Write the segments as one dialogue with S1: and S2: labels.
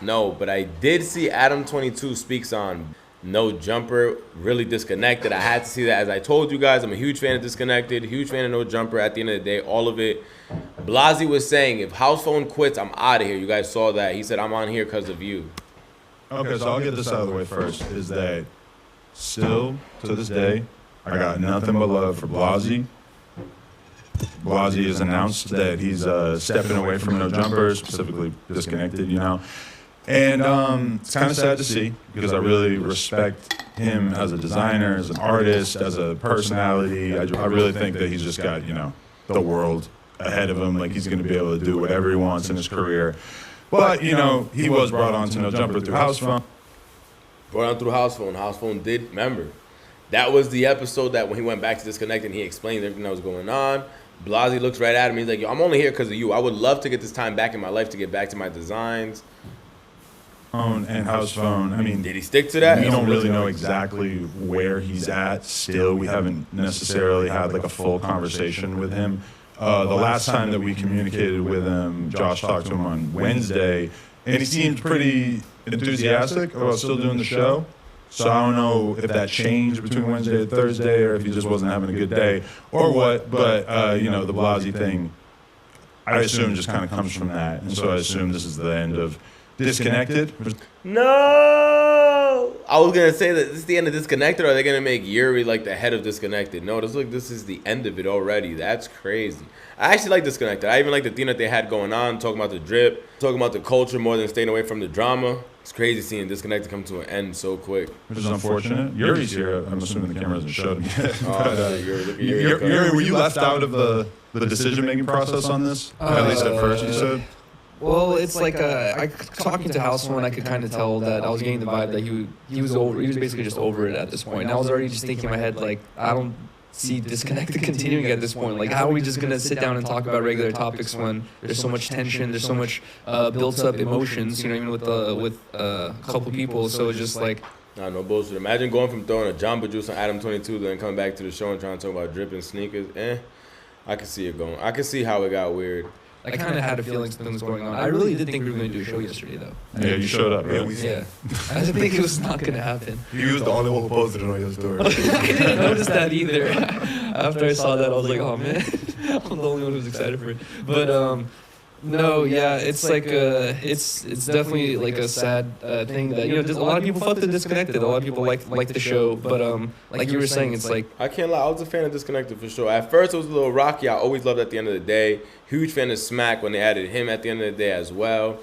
S1: No, but I did see Adam22 speaks on No Jumper, really Disconnected. I had to see that. As I told you guys, I'm a huge fan of Disconnected, huge fan of No Jumper. At the end of the day, all of it. Blazzy was saying, if House Phone quits, I'm out of here. You guys saw that. He said, I'm on here because of you.
S2: Okay, so I'll get this out of the way first, is that still, to this day, I got nothing but love for Blazzy. Blazzy has announced that he's stepping away from No Jumper, specifically Disconnected, you know. And it's kind of sad to see, because I really respect him as a designer, as an artist, as a personality. I really think that he's just got, you know, the world ahead of him. Like, he's going to be able to do whatever he wants in his career. But, you know, he was brought on to No Jumper through House Phone.
S1: Brought on through House Phone. House Phone did, remember, that was the episode that when he went back to Disconnected and he explained everything that was going on. Blazzy looks right at him. He's like, yo, I'm only here because of you. I would love to get this time back in my life to get back to my designs.
S2: And House Phone, I mean,
S1: did he stick to that?
S2: We don't really know exactly where he's at still. We haven't necessarily had like a full conversation with him. The last time that we communicated with him, Josh talked to him on Wednesday, and he seemed pretty enthusiastic about still doing the show. So I don't know if that changed between Wednesday and Thursday, or if he just wasn't having a good day, or what. But you know, the Blazzy thing, I assume just kind of comes from that, and so I assume this is the end of Disconnected.
S1: No, I was gonna say that this is the end of Disconnected. Or are they gonna make Yuri like the head of Disconnected? No, this is the end of it already. That's crazy. I actually like Disconnected. I even like the theme that they had going on, talking about the drip, talking about the culture more than staying away from the drama. It's crazy seeing Disconnected come to an end so quick.
S2: Which is unfortunate. Yuri's here. I'm assuming the camera hasn't showed him yet.
S1: Yuri,
S2: were you left out of the decision-making process on this? At least at first, you said?
S3: Well, it's like talking to House Phone, I could kind of tell that I was getting the vibe that he was over. He was basically just over it at this point. And I was already just thinking in my head, like, I don't see Disconnected continuing at this point. Like, how are we just gonna sit down and talk about regular topics when there's so much tension, there's so much built-up emotions, you know, even with a couple people. So it's just like,
S1: nah, no bullshit. Imagine going from throwing a Jamba Juice on Adam22, then coming back to the show and trying to talk about dripping sneakers. I can see it going. I can see how it got weird.
S3: I kind of had a feeling something was going on. I really did think we were going to do a show yesterday, though.
S2: Yeah, you showed up. Right?
S3: Yeah. I didn't think it was not going to happen.
S4: You was the only one who posted it on your story.
S3: I didn't notice that either. After I saw that, I was like, oh, man. I'm the only one who's excited for it. But, no, yeah, it's like it's definitely like a sad thing that, you know, a lot of people felt Disconnected. A lot of people like the show, but like you were saying, it's like,
S1: I can't lie, I was a fan of Disconnected for sure. At first, it was a little rocky. I always loved at the end of the day. Huge fan of Smack when they added him at the end of the day as well.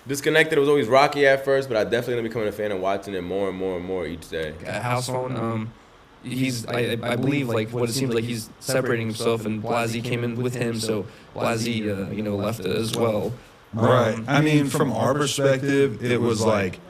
S1: Disconnected was always rocky at first, but I definitely gonna becoming a fan and watching it more and more and more each day.
S3: House Phone, I believe, like, what it seems like he's separating himself, and Blazzy came in with him, so Blazzy, you know, left it as well.
S2: Right. I mean, from our perspective, it was like,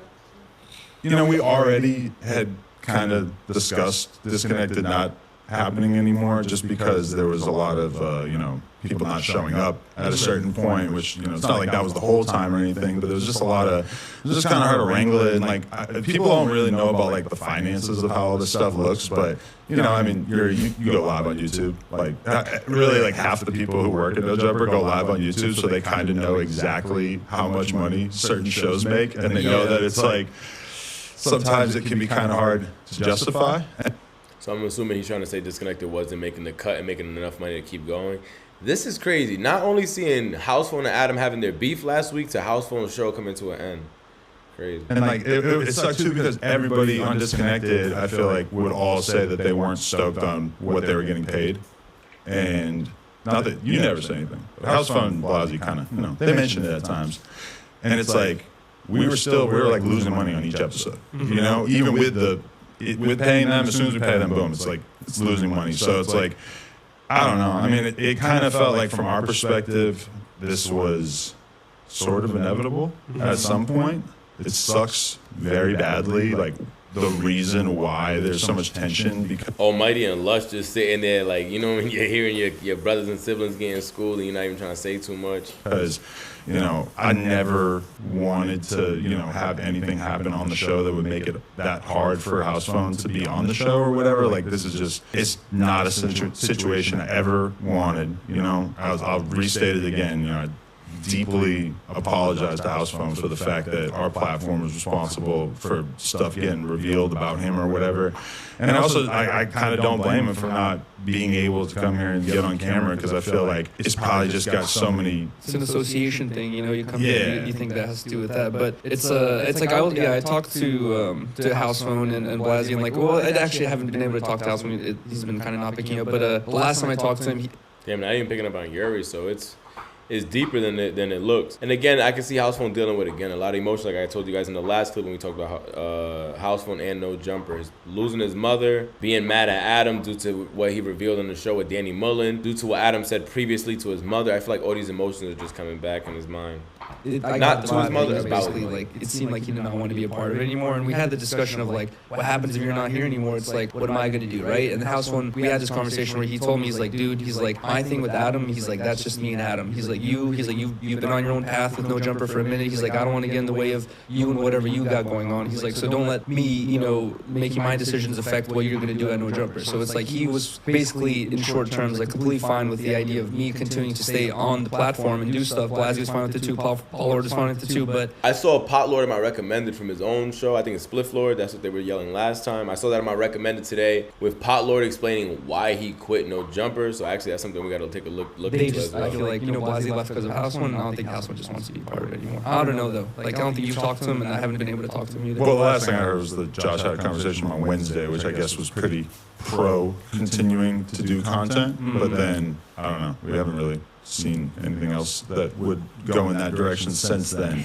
S2: you know, we already had kind of discussed Disconnected not happening anymore, just because there was a lot of, you know, people not showing up at a certain point, which, you know, it's not like that was the whole time or anything, but there was just a lot of, it was just kind of hard to wrangle it, and like, people don't really know about like the finances of how all this stuff looks, but, you know, I mean, you go live on YouTube, like, really like half the people who work at No Jumper go live on YouTube, so they kind of know exactly how much money certain shows make, and they know that it's like, sometimes it can be kind of hard to justify.
S1: So I'm assuming he's trying to say Disconnected wasn't making the cut and making enough money to keep going. This is crazy. Not only seeing House Phone and Adam having their beef last week, to House Phone's show coming to an end. Crazy.
S2: And like it sucks too, because everybody on Disconnected, I feel like, would all say that they weren't stoked on what they were getting paid. And not that you never say anything, but House Phone and Blazzy kind of, you know, they mentioned it at times. And it's like we were like losing money on each episode. You know, even with paying them, as soon as we pay them, boom, it's like it's losing money. So it's like, I don't know. I mean, it kind of felt like, from our perspective, this was sort of inevitable at some point. It sucks very badly, like, the reason why there's so much tension. Because
S1: Almighty and Lush just sitting there, like, you know, when you're hearing your brothers and siblings getting schooled and you're not even trying to say too much.
S2: Because, you know, I never wanted to, you know, have anything happen on the show that would make it that hard for House Phone to be on the show or whatever. Like, this is just, it's not a situation I ever wanted, you know. I'll restate it again, you know. deeply apologize to House Phone for the fact that our platform was responsible for stuff getting revealed about him or whatever. And also, I kind of don't blame him for not being able to come here and get on camera, because I feel like it's probably just got so many.
S3: It's an association thing, you know. You come here, you think that has to do with that, but it's like I talked to House Phone and Blazzy, and like, well, I actually haven't been able to talk to House Phone. He's been kind of not picking up, but the last time I talked to him,
S1: damn, not even picking up on Yuri, so it's deeper than it looks. And again, I can see House Phone dealing with, again, a lot of emotion, like I told you guys in the last clip when we talked about House Phone and No Jumpers. Losing his mother, being mad at Adam due to what he revealed on the show with Danny Mullen, due to what Adam said previously to his mother. I feel like all these emotions are just coming back in his mind. Not to his mother,
S3: basically, like, it seemed like he did not want to be a part of it anymore. And we had the discussion of like, what happens if you're not here anymore? It's like, what am I going to do, right? And the House Phone, we had this conversation where he told me, he's like, dude, he's like, my thing with Adam, he's like, that's just me and Adam. He's like, you've been on your own path with No Jumper for a minute. He's like, I don't want to get in the way of you and whatever you got going on. He's like, so don't let me, you know, making my decisions affect what you're going to do at No Jumper. So it's like he was basically, in short terms, like completely fine with the idea of me continuing to stay on the platform and do stuff. Blazzy was fine with it too. Paul Lord was fine with it too. But
S1: I saw Pot Lord in my recommended from his own show. I think it's Spliff Lord. That's what they were yelling last time. I saw that in my recommended today with Pot Lord explaining why he quit No Jumper. So actually, that's something we got to take a look into as well.
S3: I feel like, you know, Blazzy left because of House One. I don't think House One just wants to be part of it anymore. I don't know though. Like, I don't think you've talked to him, and I haven't been able to talk to him either.
S2: Well, the last thing I heard was that Josh had a conversation on Wednesday, which I guess was pretty pro continuing to do content. But then, I don't know, we haven't really seen anything else that would go in that direction since then.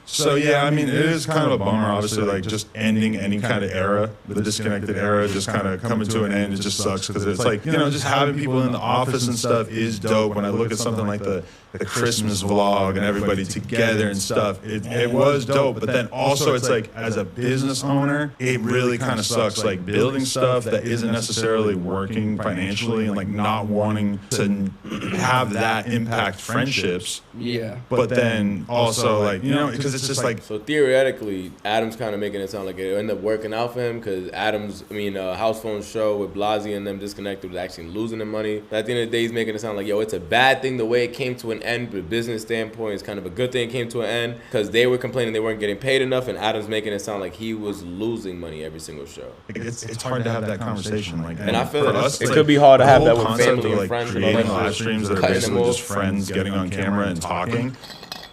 S2: So yeah, I mean, it is kind of a bummer, obviously, like just ending any kind of era, the disconnected era, just kind of coming to an end. It just sucks because it's like, you know, just having people in the office and stuff is dope. When I look at something like the Christmas vlog and everybody together and stuff, it was dope. But then also it's like, as a business owner, it really kind of sucks, like building stuff that isn't necessarily working financially and like not wanting to have that impact friendships.
S3: Yeah.
S2: But then also like, you know, because it's just like.
S1: So theoretically, Adam's kind of making it sound like it ended up working out for him, because House Phone's show with Blazzy and them disconnected was actually losing them money. But at the end of the day, he's making it sound like, yo, it's a bad thing the way it came to an end, but business standpoint, it's kind of a good thing it came to an end, because they were complaining they weren't getting paid enough, and Adam's making it sound like he was losing money every single show.
S2: It's hard to have that conversation. Like,
S1: and I feel like
S2: us,
S1: it could be hard to have that with
S2: concept
S1: family
S2: of,
S1: and friends.
S2: Creating live streams that are basically just friends getting on camera and talking.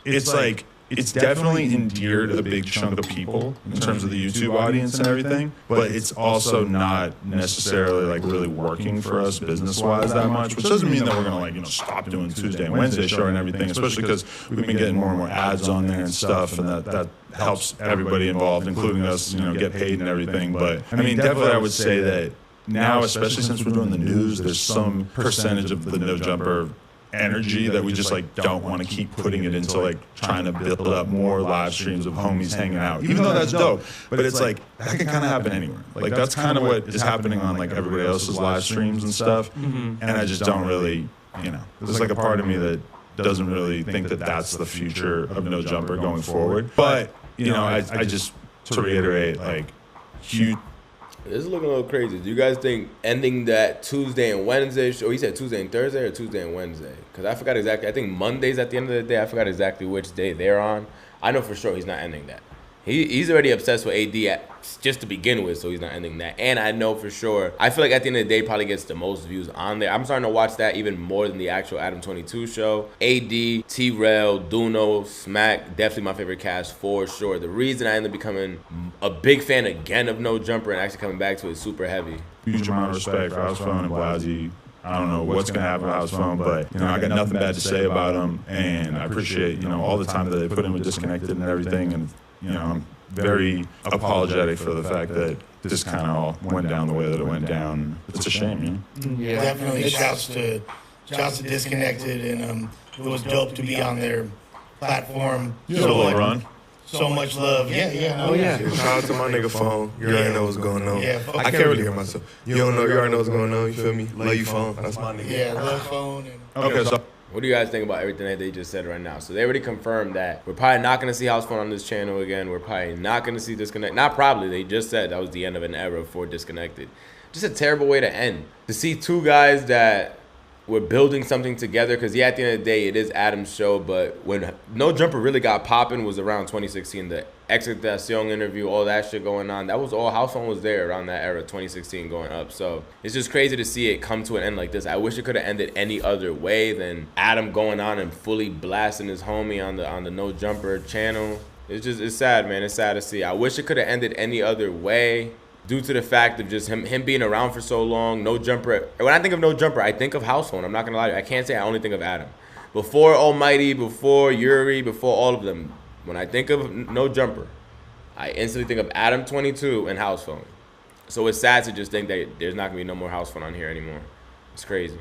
S2: It's like, it's definitely endeared a big chunk of people in terms of the YouTube audience and everything, but it's also not necessarily like really working for us business-wise that much, which doesn't mean that we're gonna like, you know, stop doing Tuesday and Wednesday show and everything, especially because we've been getting more and more ads on there and stuff, and that helps everybody involved, including us, you know, get paid and everything. But I mean, definitely I would say that now, especially since we're doing the news, there's some percentage of the No Jumper energy that we just like don't want to keep putting it into like trying to build up more live streams of homies hanging out, even though that's dope. But it's like that can kind of happen anywhere. Like that's kind of what is happening on like everybody else's live streams and stuff. And I just don't really, you know, there's like a part of me that doesn't really think that that's the future of No Jumper going forward. But you know, I just, to reiterate, like huge.
S1: This is looking a little crazy. Do you guys think ending that Tuesday and Wednesday show, he said Tuesday and Thursday or Tuesday and Wednesday? Because I forgot exactly. I think Monday's at the end of the day. I forgot exactly which day they're on. I know for sure he's not ending that. He's already obsessed with AD just to begin with, so he's not ending that. And I know for sure, I feel like at the end of the day, probably gets the most views on there. I'm starting to watch that even more than the actual Adam 22 show. AD, T-Rail, Duno, Smack, definitely my favorite cast for sure. The reason I ended up becoming a big fan again of No Jumper and actually coming back to it is super heavy.
S2: Huge amount of respect for House Phone and Blazzy. I don't know what's going to happen with House Phone, but, you know, I got nothing bad to say about them, and I appreciate, you know, all the time that they put in with Disconnected and everything, and, you know, I'm very apologetic for the fact that this kind of all went down the way that it went down. It's a shame, you know?
S5: Yeah, definitely shouts to Disconnected, and it was dope to be on their platform. So much love. Yeah.
S4: Shout out to my nigga Phone. You already know what's going on.
S5: Yeah,
S4: I can't really hear myself. You don't know. You already know what's going on. You feel me? Love you, Phone. That's my nigga.
S5: Yeah, love Phone.
S2: Okay, so
S1: what do you guys think about everything that they just said right now? So they already confirmed that we're probably not going to see House Phone on this channel again. We're probably not going to see Disconnected. Not probably. They just said that was the end of an era for Disconnected. Just a terrible way to end. To see two guys that we're building something together. Because yeah, at the end of the day, it is Adam's show. But when No Jumper really got popping was around 2016. The Exit TheAllSeeing interview, all that shit going on. That was all. House Phone was there around that era, 2016 going up. So it's just crazy to see it come to an end like this. I wish it could have ended any other way than Adam going on and fully blasting his homie on the No Jumper channel. It's sad, man. It's sad to see. I wish it could have ended any other way, due to the fact of just him being around for so long. No Jumper. When I think of No Jumper, I think of House Phone. I'm not gonna lie to you. I can't say I only think of Adam. Before Almighty, before Yuri, before all of them, when I think of No Jumper, I instantly think of Adam 22 and House Phone. So it's sad to just think that there's not gonna be no more House Phone on here anymore. It's crazy.